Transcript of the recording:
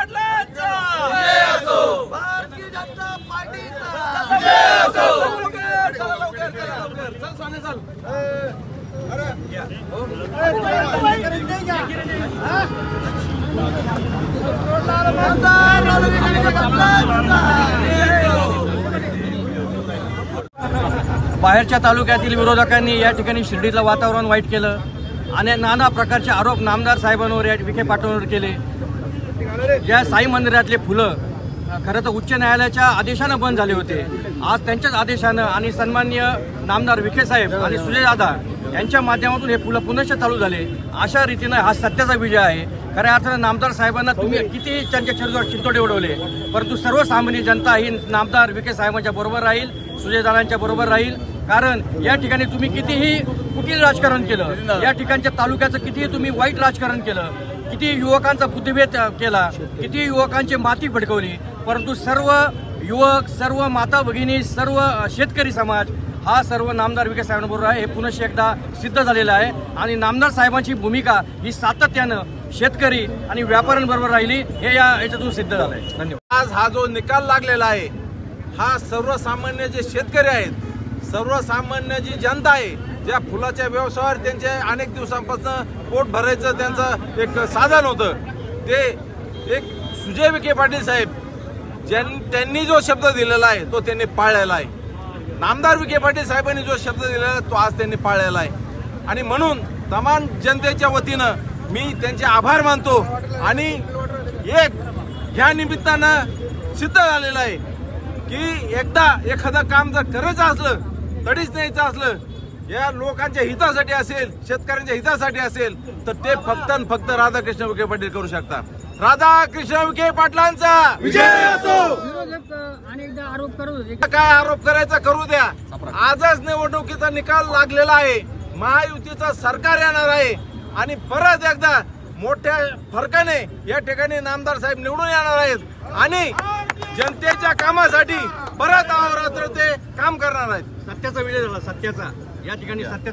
पाटलांचा जय असो, भारतीय जनता पार्टीचा जय असो। चला लवकर चल साने चल बाहेरच्या तालुक्यातील विरोधकांनी या ठिकाणी शिर्डीचं वातावरण वाईट केलं आणि नाना प्रकारचे आरोप नामदार साहेबांवर या विखे पाटलांवर केले। या साई मंदिरातले फुलं खरं तर उच्च न्यायालयाच्या आदेशानं बंद झाले होते। आज त्यांच्याच आदेशानं आणि सन्माननीय नामदार विखे साहेब आणि सुजयदादा यांच्या माध्यमातून हे फुलं पुनश्च चालू झाले। अशा रीतीनं हा सत्याचा विजय आहे। खऱ्या अर्थानं नामदार साहेबांना तुम्ही किती त्यांच्या चरित्रावर चिंतोडे उडवले, परंतु सर्वसामान्य जनता ही नामदार विखे साहेबांच्या बरोबर राहील, सुजयदादांच्या बरोबर राहील। कारण या ठिकाणी तुम्ही कितीही कुटील राजकारण केलं, या ठिकाणच्या तालुक्याचं कितीही तुम्ही वाईट राजकारण केलं, किती युवकांचा बुद्धिभेद केला, किती युवकांची माती भडकवली, परंतु सर्व युवक, सर्व माता भगिनी, सर्व शेतकरी समाज हा सर्व नामदार विखे साहेबांबरोबर आहे। हे पुनश्च एकदा सिद्ध झालेलं आहे आणि नामदार साहेबांची भूमिका ही सातत्यानं शेतकरी आणि व्यापाऱ्यांबरोबर राहिली हे याच्यातून सिद्ध झालं आहे। धन्यवाद। आज हा जो निकाल लागलेला आहे हा सर्वसामान्य जे शेतकरी आहेत, सर्वसामान्य जी जनता आहे, ज्या फुलाच्या व्यवसायावर त्यांचे अनेक दिवसांपासून पोट भरायचं त्यांचं एक साधन होतं, ते एक सुजय विखे पाटील साहेब त्यांनी जो शब्द दिलेला आहे तो त्यांनी पाळलेला आहे। नामदार विखे पाटील साहेबांनी जो शब्द दिलेला आहे तो आज त्यांनी पाळलेला आहे आणि म्हणून तमाम जनतेच्या वतीनं मी त्यांचे आभार मानतो आणि एक ह्या निमित्तानं सिद्ध झालेलं आहे की एकदा एखादं काम जर करायचं असलं, तडीच न्यायचं असलं, या लोकांच्या हितासाठी असेल, शेतकऱ्यांच्या हितासाठी असेल, तर ते फक्त आणि फक्त राधाकृष्ण विखे पाटील करू शकतात। राधाकृष्ण विखे पाटलांचा विजय असो। विरोधक अनेकदा आरोप करत होते, काय आरोप करायचा करू द्या। आजच निवडणुकीचा निकाल लागलेला आहे, महायुतीचं सरकार येणार आहे आणि परत एकदा मोठ्या फरकाने या ठिकाणी नामदार साहेब निवडून येणार आहेत आणि जनतेच्या कामासाठी परत अहोरात्र ते काम करणार आहेत। सत्याचा विजय झाला, सत्याचा या ठिकाणी सत्य